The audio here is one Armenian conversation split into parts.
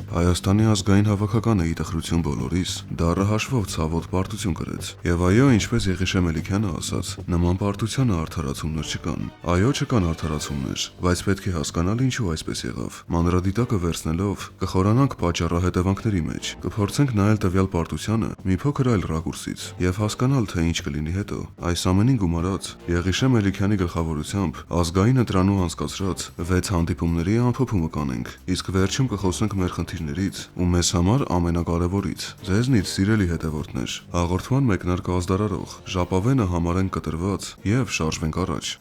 Հայաստանի ազգային հավաքականը ի տխրություն բոլորիս դառը հաշվով ցավոտ պարտություն կրեց։ Եվ այո, ինչպես Եղիշե Մելիքյանը ասաց, նման պարտությանը արդարացումներ չկան։ Այո, չկան արդարացումներ, բայց պետք է հասկանալ ինչու այսպես եղավ։ Մանրադիտակը վերցնելով կխորանանք պատճառահետևանքների մեջ, կփորձենք նայել տվյալ պարտությանը մի փոքր այլ ռակուրսից եւ հասկանալ թե ինչ կլինի հետո։ Այս ամենին գումարած Եղիշե Մելիքյանի գլխավորությամբ ազգային ընտրանու անցկացրած 6 հանդիպումների ամփոփումը կանենք, իսկ վերջում կխոսենք մեր խնդիրներից ու մեզ համար ամենակարևորից՝ ձեզնից սիրելի հետևորդներ, հաղորդման մեկնարկը ազդարարող ժապավենը համարենք կտրված եւ շարժվենք առաջ։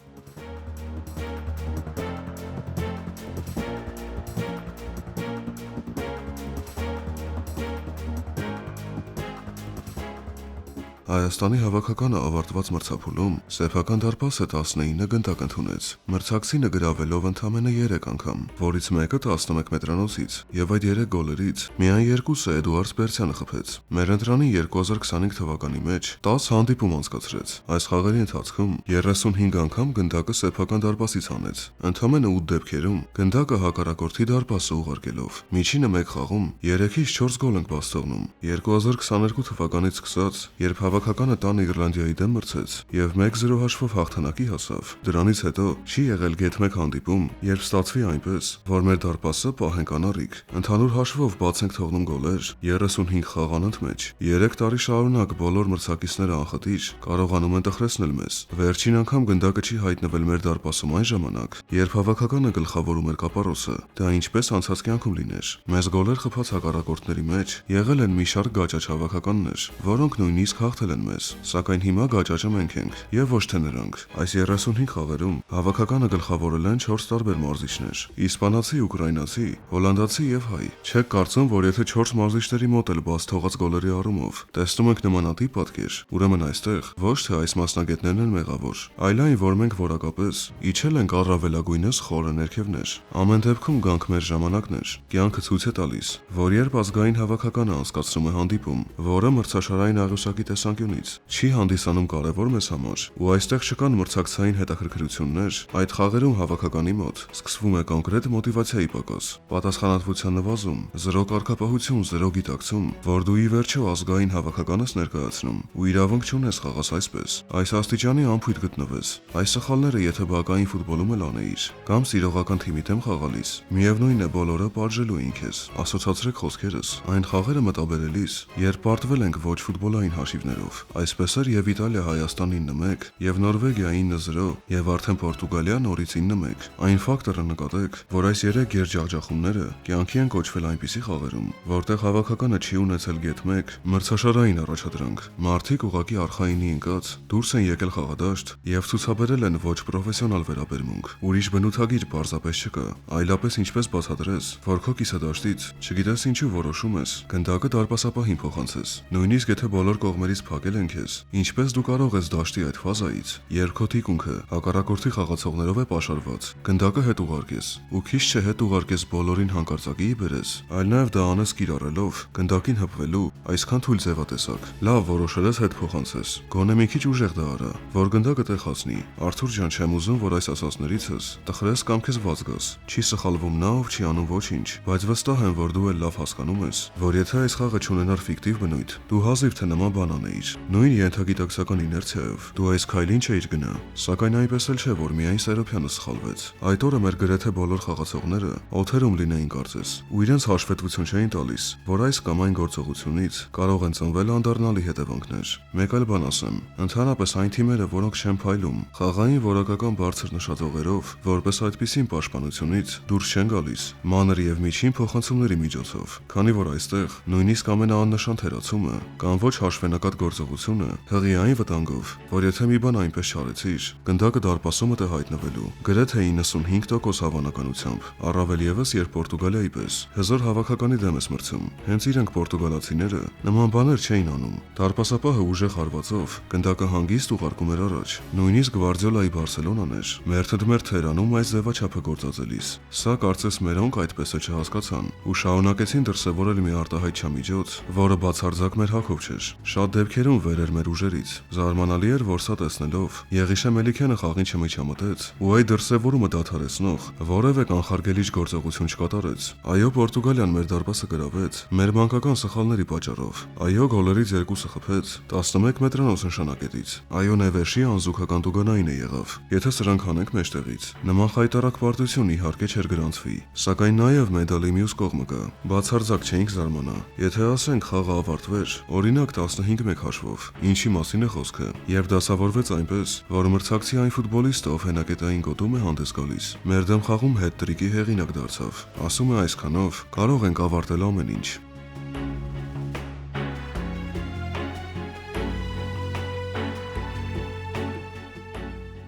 Հայաստանի հավաքականը ավարտված մրցափուլում սեփական դարպասը 19 գնդակ ընդունեց, մրցակցինը գրավելով ընդամենը 3 անգամ, որից մեկը 11 մետրանոցից, եւ այդ 3 գոլերից միայն 2-ը Էդուարդ Սպերցյանը խփեց։ Մեր ընտրանին 2025 թվականի մեջ 10 հանդիպում անցկացրեց։ Այս խաղերի ընթացքում 35 անգամ գնդակը սեփական դարպասից հանեց, ընդամենը 8 դեպքերում գնդակը հակառակորդի դարպասը ուղարկելով։ Միջինը մեկ խաղում 3-ից 4 գոլ ենք բաց թողնում։ 2022 թվականից սկսած, երբ հավաքականը տանը Իռլանդիայի դեմ մրցեց եւ 1-0 հաշվով հաղթանակի հասավ։ Դրանից հետո չի եղել գեթ մեկ հանդիպում, երբ ստացվի այնպես, որ մեր դարպասը պահենք անառիկ։ Ընդհանուր հաշվով բաց ենք թողնում գոլեր 35 խաղանոց մեջ։ 3 տարի շարունակ բոլոր մրցակիցները անխտիր կարողանում են տխրեցնել մեզ։ Վերջին անգամ գնդակը չի հայտնվել մեր դարպասում այն ժամանակ, երբ հավաքականը գլխավորում էր կապարոսը։ Դա ինչպես անցած կյանքում լիներ։ Մեզ գոլեր խփած հակառակորդների մեջ եղել են մի շարք գաճաճ հավաքականներ, որոնք նույնիսկ հաղթել են մեզ, սակայն հիմա գաճաճը մենք ենք եւ ոչ թե նրանք։ Այս 35 խաղերում հավաքականը գլխավորել են 4 տարբեր մարզիչներ՝ իսպանացի, ուկրաինացի, հոլանդացի եւ հայ։ Չեք կարծում, որ եթե 4 մարզիչների մոտ էլ բաց թողած գոլերի առումով տեսնում ենք նմանատիպ պատկեր, ուրեմն այստեղ ոչ թե այս մասնագետներն են մեղավոր, այլ այն, որ մենք որակապես իջել ենք առավելագույնս խորը ներքևներ։ Ամեն դեպքում գանք մեր ժամանակներ։ Կյանքը ցույց է տալիս, որ երբ ազգային հավաքականը անցկացնում է հանդիպում, որը մրցաշարային աղյուսակի տեսանկյունից չի հանդիսանում կարևոր մեզ համար, ու այստեղ չկան մրցակցային հետաքրքրություններ, այդ խաղերում հավաքականի մոտ սկսվում է կոնկրետ մոտիվացիայի պակաս, պատասխանատվության նվազում, զրո կարգապահություն, զրո գիտակցում, որ դու ի վերջո ազգային հավաքականս ներկայացնում ու իրավունք չունես խաղաս այսպես, այս աստիճանի անփույթ գտնվես։ Այս սխալները եթե բակային ֆուտբոլում էլ անեիր կամ սիրողական թիմի դեմ խաղալիս, միևնույն է բոլորը պատժելու են քեզ։ Ասոցացրեք խոսքերս այն խաղերը մտաբերելիս, երբ պարտվել ենք ոչ ֆուտբոլային հաշիվներով։ Այսպես էր եւ Իտալիա Հայաստան 9-1 եւ Նորվեգիա 9-0 եւ արդեն Պորտուգալիա նորից 9-1։ Այն ֆակտորը նկատեք, որ այս 3 երջաղջախումները կյանքի են կոչվել այնպիսի խաղերում, որտեղ հավաքականը չի ունեցել գեթ 1 մրցաշարային առաջադրանք։ Մարդիկ ուղակի արխայինի ընկած դուրս են եկել խաղադաշտ եւ ցուցաբերել են ոչ պրոֆեսիոնալ վերաբերմունք։ Ուրիշ բնութագիր պարզապես չկա, այլապես ինչպես բացատրես, որ քո կիսադաշտից չգիտես ինչու որոշում ես գնդակը դարպասապահին փոխանցես։ Նույնիսկ եթե բոլոր կողմերից փակել են քեզ, ինչպես դու կարող ես դաշտի այդ ֆազայից, երբ քո թիկունքը հակառակորդի խաղացողներով է պաշարված, գնդակը հետ ուղարկես ու քիչ չէ հետ ուղարկես բոլորին հանկարծակիի բերես, այլ նաև դա անես կիրառելով գնդակին հպվելու այսքան թույլ ձևատեսակ։ Լավ որոշել ես հետ փոխանցես, գոնե մի քիչ ուժեղ դա արա, որ գնդակը տեղացնի։ Արթուր ջան, չեմ ուզում, որ այս ասածներիցս տխրես կամ քեզ ված գաս։ Չի սխալվում նա, ով չի անում ոչինչ, բայց վստահ եմ, որ դու էլ լավ հասկանում ես, որ եթե այս խաղը չունենար ֆիկտիվ բնույթ, դու հազիվ թե նման բան անեիր։ Նույն ենթագիտակցական իներցիայով դու այս քայլին չէիր գնա, սակայն այնպես էլ չէ, որ միայն Սերոփյանը սխալվեց։ Այդ օրը մեր գրեթե բոլոր խաղացողները օթերում լինեին կարծես, ու իրենց հաշվետվություն չէին տալիս, որ այս կամ այն գործողությունից կարող են ծնվել անդառնալի հետևանքներ։ Մեկ այլ բան ասեմ, ընդհանրապես այն թիմերը, որոնք չեն փայլում, խաղային որակական բարձր նշաձողերով, որպես այդպիսին պաշտպանությունից դուրս չեն գալիս, մանր եւ միջին փոխանցումների միջոցով, քանի որ այստեղ նույնիսկ ամենաաննշան թերացումը կամ ոչ հաշվենկատ գործողությունը հղի այն վտանգով, որ եթե մի բան այնպես չարեցիր, գնդակը դարպասում է հայտնվելու գրեթե 95% հավանականությամբ, առավել եւս երբ Պորտուգալիայի պես հզոր հավաքականի դեմ ես մրցում։ Հենց իրենք պորտուգալացիները նման բաներ չէին անում։ Դարպասապահը ուժեղ հարվածով գնդակը հանգիստ ուղարկում էր առաջ։ Նույնիսկ Գվարդիոլայի Բարսելոնան էր մերթըդմերթ Թերանում այս ձևաչափը գործածելիս։ Սա կարծես մերոնք այդպես է չհասկացան ու շարունակեցին դրսևորել մի արտահայտ չամիջոց, որը բացարձակ մեր հակով չէր։ Շատ դեպքեր դեպքերում վեր էր մեր ուժերից։ Զարմանալի էր, որ սա տեսնելով Եղիշե Մելիքյանը խաղին չմիջամտեց ու այդ դրսևորումը դադարեցնող որևէ կանխարգելիչ գործողություն չկատարեց։ Այո, Պորտուգալիան մեր դարպասը գրավեց մեր մանկական սխալների պատճառով։ Այո, գոլերից երկուսը խփեց 11 մետրանոց նշանակետից։ Այո, Նևեշի անզուգական տուգանային է եղավ։ Եթե սրանք հանենք մեջտեղից, նման խայտառակ պարտություն իհարկե չէր գրանցվի, սակայն նաև մեդալի մյուս կողմը կա։ Բացարձակ չէինք զարմանա, եթե ասենք խաղը ավարտվեր, օրինակ 15-1 հաշվով։ Ինչի մասին է խոսքը։ Երբ դասավորվեց այնպես, որ մրցակցի այն ֆուտբոլիստը, ով հենակետային գոտում է հանդես գալիս, մեր դեմ խաղում հետ-տրիկի հեղինակ դարձավ։ Ասում է այսքանով կարող ենք ավարտել ամեն ինչ։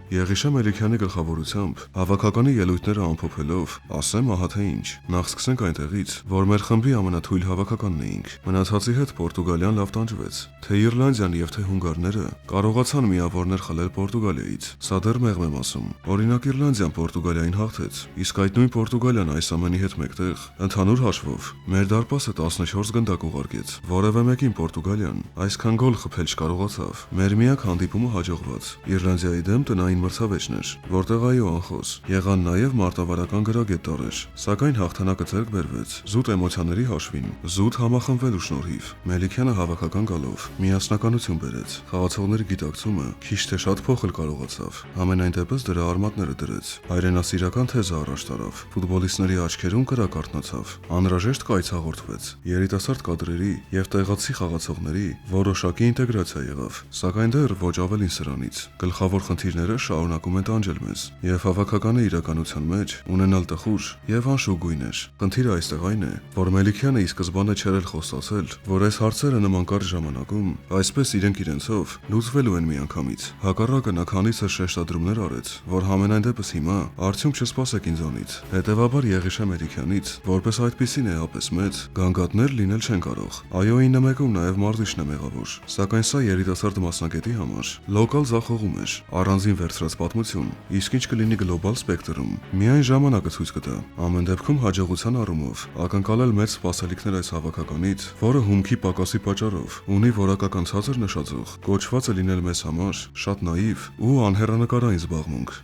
Եղիշե Մելիքյանի գլխավորությամբ հավաքականի ելույթները ամփոփելով, ասեմ ահա թե ինչ։ Նախ սկսենք այնտեղից, որ մեր խմբի ամենաթույլ հավաքականն էինք։ Մնացածի հետ Պորտուգալիան լավ տանջվեց։ Թե Իռլանդիան եւ թե հունգարները կարողացան միավորներ խլել Պորտուգալիայից։ Սա դեռ մեղմ եմ ասում։ Օրինակ Իռլանդիան Պորտուգալիային հաղթեց, իսկ այդ նույն Պորտուգալիան այս ամենի հետ մեկտեղ ընդհանուր հաշվով մեր դարպասը 14 գնդակ ուղարկեց։ Որևէ մեկին Պորտուգալիան այսքան գոլ խփել չկարողացավ։ Մեր միակ հանդիպումը հաջողված Իռլանդիայի դեմ տնային մրցավեճն էր, որտեղ այո անխոս եղան նաև մարտավարական գրագետ տարեր, սակայն հաղթանակը ձեռք բերվեց զուտ էմոցիաների հաշվին, զուտ համախմբվելու շնորհիվ։ Մելիքյանը հավաքական գալով միասնականություն բերեց, խաղացողների գիտակցումը քիչ թե շատ փոխել կարողացավ, համենայն դեպս դրա արմատները դրեց, հայրենասիրական թեզը առաջ տարավ, ֆուտբոլիստների աչքերում կրակ արթնացավ, անհրաժեշտ կայց հաղորդվեց, երիտասարդ կադրերի եւ տեղացի խաղացողների որոշակի ինտեգրացիա եղավ, սակայն դեռ ոչ ավելին սրանից։ Գլխավոր խնդիրները շարունակում են տանջել մեզ, եւ հավաքականի իրականության մեջ ունենալ տխուր եւ անշուք գույներ։ Խնդիրը այստեղ այն է, որ Մելիքյանը ի սկզբանե չէր էլ խոստացել, որ այս հարցերը նման կարճ ժամանակում այսպես իրենք իրենցով լուծվելու են միանգամից։ Հակառակը նա քանիսը շեշտադրումներ արեց, որ համենայն դեպս հիմա արդյունք չսպասեք ինձանից։ Հետևաբար Եղիշե Մելիքյանից, որպես այդպիսին էապես մեծ, գանգատներ լինել չեն կարող։ Այո, 9-1-ում նաեւ Մարզիչն է մեղավոր, սակայն սա երիտասարդ մասնակետի համար լոկալ ձախողում էր, առանձին վերցրած պատմություն, իսկ ինչ կլինի գլոբալ սպեկտրում, միայն ժամանակը ցույց կտա։ Ամեն դեպքում հաջողության առումով ակնկալել մեծ սպասելիքներ այս հավաքականից, որը հումքի պակասի պատճառով ունի որակական ցածր նշաձող, կոչված է լինել մեզ համար շատ նաիվ ու անհեռանկարային զբաղմունք։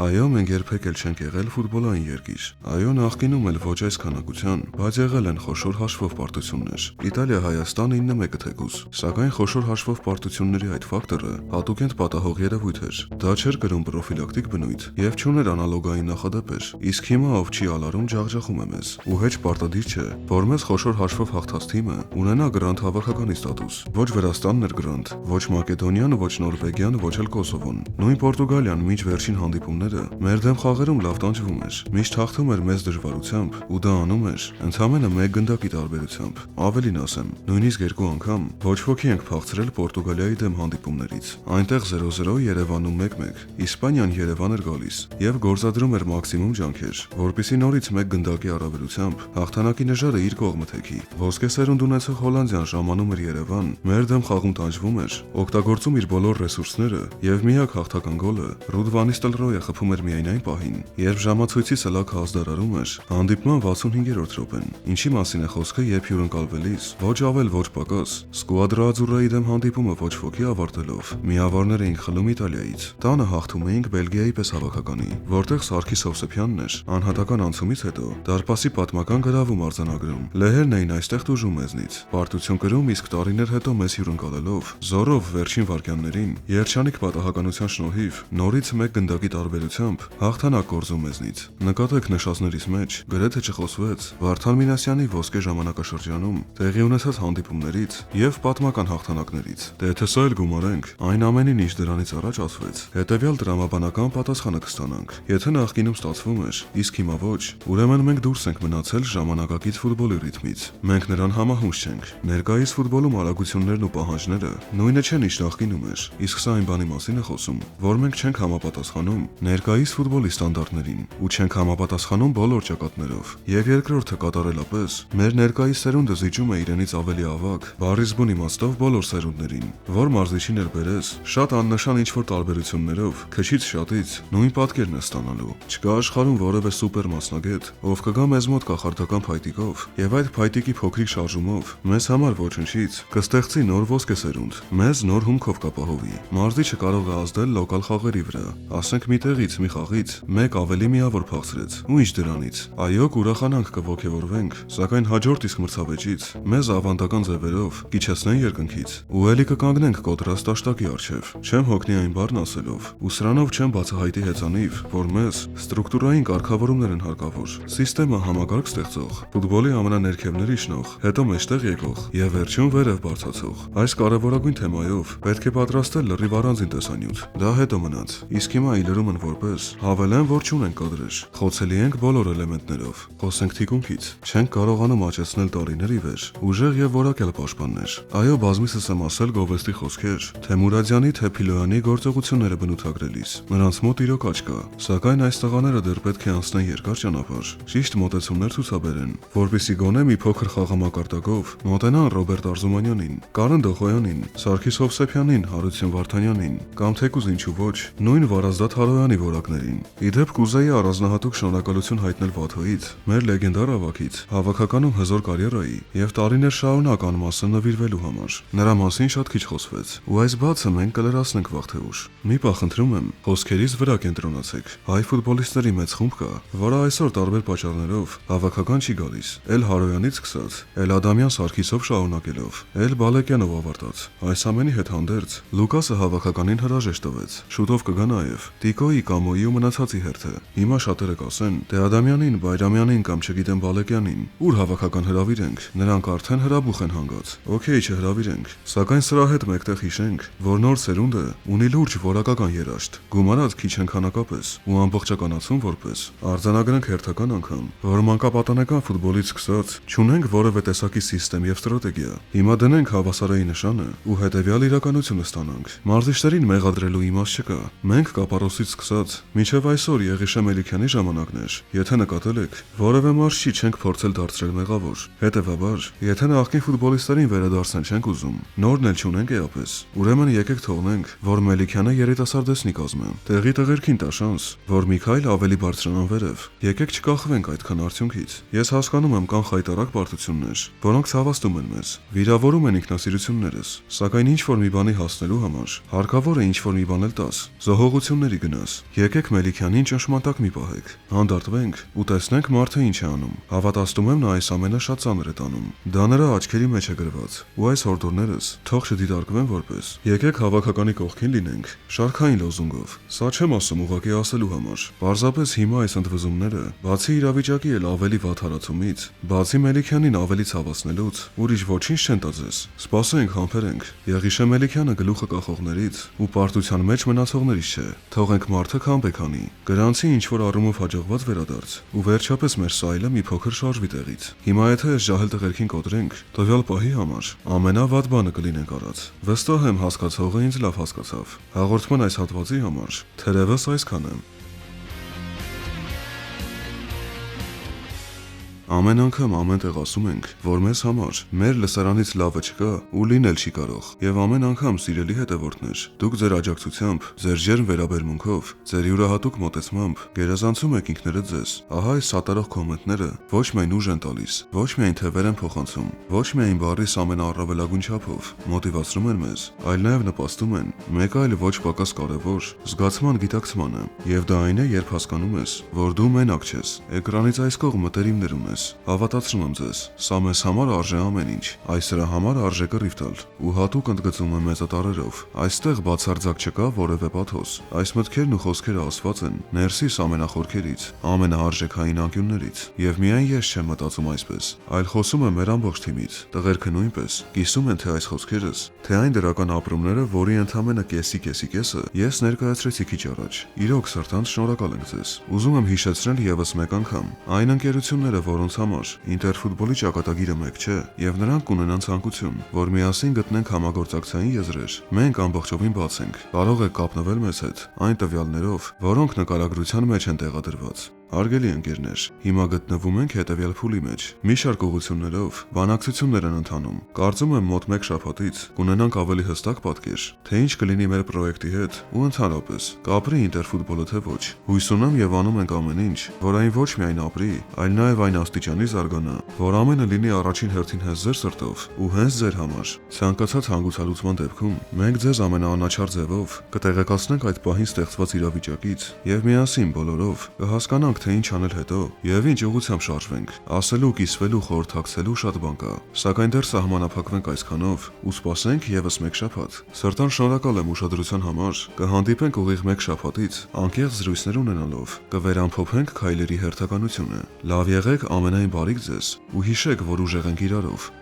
Այո, մենք երբեք էլ չենք եղել ֆուտբոլային երկիր։ Այո, նախկինում էլ ոչ այս քանակության, բայց եղել են խոշոր հաշվով պարտություններ։ Իտալիա-Հայաստան 9-1 թեկուզ, սակայն խոշոր հաշվով պարտությունների այդ ֆակտորը հատուկենտ պատահող երևույթ էր։ Դա չէր կրում պրոֆիլակտիկ բնույթ եւ չուներ անալոգային նախադեպեր։ Իսկ հիմա ով չի ալարում ջախջախում է մեզ։ Ու հեչ պարտադիր չէ, որ մեզ խոշոր հաշվով հաղթած թիմը ունենա գրանտ հավաքականի ստատուս։ Ոչ Վրաստանն էր գրանտ, ոչ Մակեդոնիան, ոչ Նորվեգիան, ոչ էլ Կոսովոն։ Նույն Պորտուգալիան միջ վերջին հանդիպումները մեր դեմ խաղերում լավ տանջվում էր, միշտ հաղթում էր մեծ դժվարությամբ ու դա անում էր ընդամենը 1 գնդակի տարբերությամբ։ Ավելին ասեմ, նույնիսկ 2 անգամ ոչ ոքի ենք փախցրել Պորտուգալիայի դեմ հանդիպումներից։ Այնտեղ 0-0, Երևանում 1-1, Իսպանիան Երևան էր գալիս եւ գործադրում էր մաքսիմում ջանքեր, որպեսզի նորից 1 գնդակի առավելությամբ հաղթանակի նժարը իր կողմը թեքի։ Ոսկե սերունդ ունեցող Հոլանդիան ժամանում էր Երևան, մեր դեմ խաղում տանջվում էր, օգտագործում իր բոլոր ռեսուրսները եւ միակ հաղթական գոլը Ռուդ վան Նիստելրոյը խփում էր միայն այն պահին, երբ ժամացույցի սլաքը ազդարարում էր հանդիպման 65-րդ րոպեն։ Ինչի մասին է խոսքը, երբ հյուրընկալվելիս ոչ ավել ոչ պակաս Սկուադրա Ադզուրայի դեմ հանդիպումը ոչ ոքի ավարտելով միավորներ էին խլում Իտալիայից։ Տանը հաղթում էինք Բելգիայի պես հավաքականի, որտեղ Սարգիս Հովսեփյանն էր անհատական անցումից հետո դարպասի պատմական գրավում արձանագրում։ Լեհերն էին այստեղ տուժում մեզնից, պարտություն կրում, իսկ տարիներ հետո մեզ հյուրընկալելով զորով վերջին վայրկյաններին երջանիկ պատահականության շնորհիվ նորից 1 գնդակի տարբերությամբ հաղթանակ կորզում մեզնից։ Նկատեք նշածներից մեջ գրեթե չխոսվեց Վարդան Մինասյանի ոսկե ժամանակաշրջանում տեղի ունեցած հանդիպումներից եւ պատմական հաղթանակներից։ Դե թե սա էլ գումարենք, այն ամենին ինչ դրանից առաջ ասվեց, հետեւյալ դրամաբանական պատասխանը կստանանք։ Եթե նախկինում ստացվում էր, իսկ հիմա ոչ, ուրեմն մենք դուրս ենք մնացել ժամանակակից ֆուտբոլի ռիթմից։ Մենք նրան համահունչ չենք։ Ներկայիս ֆուտբոլում արագություններն ու պահանջները նույնը չեն, ինչ նախկինում էր, իսկ սա այն բանի մասին է խոսում, որ մենք չենք համապատասխանում ներկայիս ֆուտբոլի ստանդարտներին ու չենք համապատասխանում բոլոր ճակատներով։ Եվ երկրորդը կատարելապես մեր ներկայիս սերունդը զիջում է իրենից ավելի ավագ, բառից բուն իմաստով բոլոր սերունդներին, որ մարզիչին էր բերես շատ աննշան ինչ-որ տարբերություններով, քչից շատից նույն պատկերն է ստանալու։ Չկա աշխարհում որևէ սուպեր մասնագետ, ով կգա մեզ մոտ կախարդական փայտիկով եւ այդ փայտիկի փոքրիկ շարժումով մեզ համար ոչնչից կստեղծի նոր ոսկե սերունդ, մեզ նոր հումքով կապահովի։ Մարզիչը կարող է ազդել լոկալ խաղերի վրա, ասենք մի տեղից մի խաղից մեկ ավելի միավոր փախցրեց, ու ինչ դրանից։ Այո, կուրախանանք կողքեվորվենք, սակայն հաջորդ իսկ մրցավեճից մեզ ավանդական ձևերով կիչեցնեն երկնքից, ու ելի կկանգնենք կոտրած տաշտակի առջև։ Չեմ հոգնի այն բառն ասելով, ու սրանով չեմ բացահայտի հեծանիվ, որ մեզ ստրուկտուրային կարգավորումներ են հարկավոր, սիստեմը համակարգ ստեղծող, ֆուտբոլի ամենաներքևներ իջնող, հետո մեջտեղ եկող եւ վերջում վերև բարձացող։ Այս կարևորագույն թեմայով պետք է պատրաստել լրիվ առանձին տեսանյութ։ Դա հետո մնաց։ Իսկ հիմա իլրում են որպես հավելեն, որ չունենք կադրեր, խոցելի ենք բոլոր էլեմենտներով։ Խոսենք թիկունքից, չենք կարողանում աճեցնել տարիներ ի վեր, ուժեղ եւ որակյալ պաշտպաններ։ Այո, բազմիցս եմ ասել գովեստի խոսքեր, թե Մուրադյանի, թե Փիլոյանի գործողությունները բնութագրելիս։ Նրանց մոտ իրոք աճ կա, սակայն այս տղաները դեռ պետք է անցնեն երկար ճանապարհ, ճիշտ մոտեցումներ ցուցաբերեն, որպեսզի գոնե մի փոքր խաղամակարդակով մոտենան Ռոբերտ Արզումանյանին, Կարեն Դոխոյանին, Սարգիս Հովսեփյանին, Հարություն Վարդանյանին, կամ թեկուզ ինչու ոչ, նույն Վարազդատ Հարոյանի որակներին։ Իդեպ կուզեի առանձնահատուկ շնորհակալություն հայտնել Վաթոյից, մեր լեգենդար ավագից, հավաքականում հզոր կարիերայի եւ տարիներ շարունակ անմասն նվիրվելու համար։ Նրա մասին շատ քիչ խոսվեց, ու այս բացը մենք կլրացնենք վաղ թե ուշ։ Մի պահ խնդրում եմ, խոսքերից վրա կենտրոնացեք։ Հայ ֆուտբոլիստների մեծ խումբ կա, որը այսօր տարբեր պատճառներով հավաքական չի գալիս, էլ Հարոյանից սկսած, էլ Ադամյան Սարգիսով շարունակելով, էլ Բալեկյանով ավարտած։ Այս ամենի հետ հանդերձ Լուկասը հավաքականին հրաժեշտ տվեց։ Շուտով կգա նաև Տիկոյի, Կամոյի ու մնացածի հերթը։ Հիմա շատերը կասեն, թե Ադամյանին, Բայրամյանին կամ չգիտեմ Բալեկյանին, ուր հավաքական հրավիրենք, նրանք արդեն հրաբուխ են հանգած։ Okay, չհրավիրենք, սակայն սրա հետ մեկտեղ հիշենք, որ նոր սերունդը ունի լուրջ որակական երաշտ, գումարած քիչ հնքանակապես ու ամբողջականացում որպես արձանագրենք հերթական անգամ, որ մանկապատանեկան ֆուտբոլից սկսած չունենք որևէ տեսակի սիստեմ եւ ստրատեգիա։ Հիմա դնենք հավասարայի նշանը ու հետեւյալ իրականությունը ստանանք։ Մարզիչներին մեղադրելու իմաստ չկա։ Մենք կապարոսից սկսած մինչև այսօր Եղիշե Մելիքյանի ժամանակն էր։ Եթե նկատել եք, որևէ մարզչի չենք փորձել դարձնել մեղավոր։ Հետևաբար, եթե նախկին ֆուտբոլիստերին վերադարձնել չենք ուզում, նորն էլ չունենք էապես, ուրեմն եկեք թողնենք, որ Մելիքյանը երիտասարդեսնի կազմը, տեղի տղերքին տա շանս, որ մի քայլ ավելի բարձրանան վերև։ Եկեք չկախվենք այդքան արդյունքից։ Ես հասկանում եմ կան խայտարակ բարդություններ, որոնք ցավաստում են մեզ, վիրավորում են ինքնասիրություններս, սակայն ինչ որ մի բանի հասնելու համար հարկավոր է ինչ որ մի բան էլ տաս, զոհողությունների գնաս։ Եկեք Մելիքյանին ճշմարտակ մի պահեք, հանդարտվենք ու տեսնենք մարդը ինչ է անում։ Հավատացնում եմ նա այս ամենը շատ ծանր է տանում։ Դա նրա աչքերի մեջ է գրված, ու այս հորդորներս թող չդիտարկվեն որպես եկեք հավաքականի կողքին լինենք, շարքային լոզունգով։ Սա չեմ ասում ուղղակի ասելու համար։ Պարզապես հիմա այս ընդվզումները, բացի իրավիճակի էլ ավելի վատ հարացումից, բացի Մելիքյանին ավելի ցավացնելուց, ուրիշ ոչինչ չեն տա ձեզ։ Սպասենք, համբերենք։ Եղիշե Մելիքյանը գլուխը կախողներից ու պարտության մեջ մնացողներից չէ։ Թողենք մարդը քամբեք անի, գրանցի ինչ որ առումով հաջողված վերադարձ, ու վերջապես մեր սայլը մի փոքր շարժվի տեղից։ Հիմա եթե այս ջահել տղերքին կոտրենք, տվյալ պահի համար ամենավատ բանը կլինենք արած։ Վստահ եմ հասկացողը ինձ լավ հասկացավ։ Հաղորդման այս հատվածի համար թերևս այսքան է։ Ամեն անգամ ամենտեղ ասում ենք, որ մեզ համար մեր լսարանից լավը չկա ու լինել չի կարող, եւ ամեն անգամ սիրելի հետևորդներ, դուք ձեր աջակցությամբ, ձեր ջերմ վերաբերմունքով, ձեր յուրահատուկ մոտեցմամբ գերազանցում եք ինքներդ ձեզ։ Ահա այս սատարող կոմենտները ոչ միայն ուժ են տալիս, ոչ միայն թևեր են փոխանցում, ոչ միայն բառիս ամենաառավելագույն չափով մոտիվացնում են մեզ, այլ նաեւ նպաստում են մեկ այլ ոչ պակաս կարևոր զգացման գիտակցմանը, եւ դա այն է, երբ հասկանում ես, որ դու մենակ չես, էկրանից այս կողմ մտերիմներ ունես։ Հավատացնում եմ ձեզ, սա մեզ համար արժե ամեն ինչ, այս սրա համար արժե կռիվ տալ, ու հատուկ ընդգծում եմ մեծատարերով, այստեղ բացարձակ չկա որևէ պաթոս, այս մտքերն ու խոսքերը ասված են ներսիս ամենախորքերից, ամենաարժեքային անկյուններից, եւ միայն ես չեմ մտածում այսպես, այլ խոսում եմ մեր ամբողջ թիմից, տղերքը նույնպես, կիսում են թե այս խոսքերս, թե այն դրական ապրումները, որի ընդամենը կեսը ես ներկայացրեցի քիչ առաջ, իրոք սրտանց շնորհակալ ենք ձեզ, ուզում եմ հիշեցնել եւս մեկ անգամ, այն ընկերությունները, որոնց մարդկանց համար ինտերֆուտբոլի ճակատագիրը մեկ չէ, եւ նրանք կունենան ցանկություն, որ միասին գտնենք համագործակցային եզրեր։ Մենք ամբողջովին բաց ենք։ Կարող եք կապնվել մեզ հետ այն տվյալներով, որոնք նկարագրության մեջ են տեղադրված։ Հարգելի ընկերներ, հիմա գտնվում ենք հետևյալ փուլի մեջ։ Մի շարք ուղղություններով բանակցություններ են ընթանում։ Կարծում եմ մոտ 1 շաբաթից կունենանք ավելի հստակ պատկեր, թե ինչ կլինի մեր պրոյեկտի հետ ու ընդհանրապես կապրի ինտերֆուտբոլը թե ոչ։ Հույս ունեմ եւ անում ենք ամեն ինչ, որ այն ոչ միայն ապրի, այլ նաեւ այն աստիճանի զարգանա, որ ամենը լինի առաջին հերթին հենց ձեր սրտով ու հենց ձեր համար։ Ցանկացած հանգուցալուծման դեպքում մենք ձեզ ամենաանաչառ ձևով կտեղեկացնենք այդ պահին ստեղծված իրավիճակից եւ միասին բոլորով կհասկանանք թե ինչ անել հետո եւ ինչ ուղղությամբ շարժվենք։ Ասելու, կիսվելու, խորհրդակցելու շատ բան կա, սակայն դեռ սահմանափակվենք այսքանով ու սպասենք եւս 1 շաբաթ։ Սրտան շնորհակալ եմ ուշադրության համար։ Կհանդիպենք ուղիղ 1 շաբաթից անկեղծ զրույցներ ունենալով։ Կվերանփոփենք քայլերի հերթականությունը։ Լավ եղեք, ամենայն բարիք ձեզ ու հիշեք, որ ուժեղ ենք իրարով։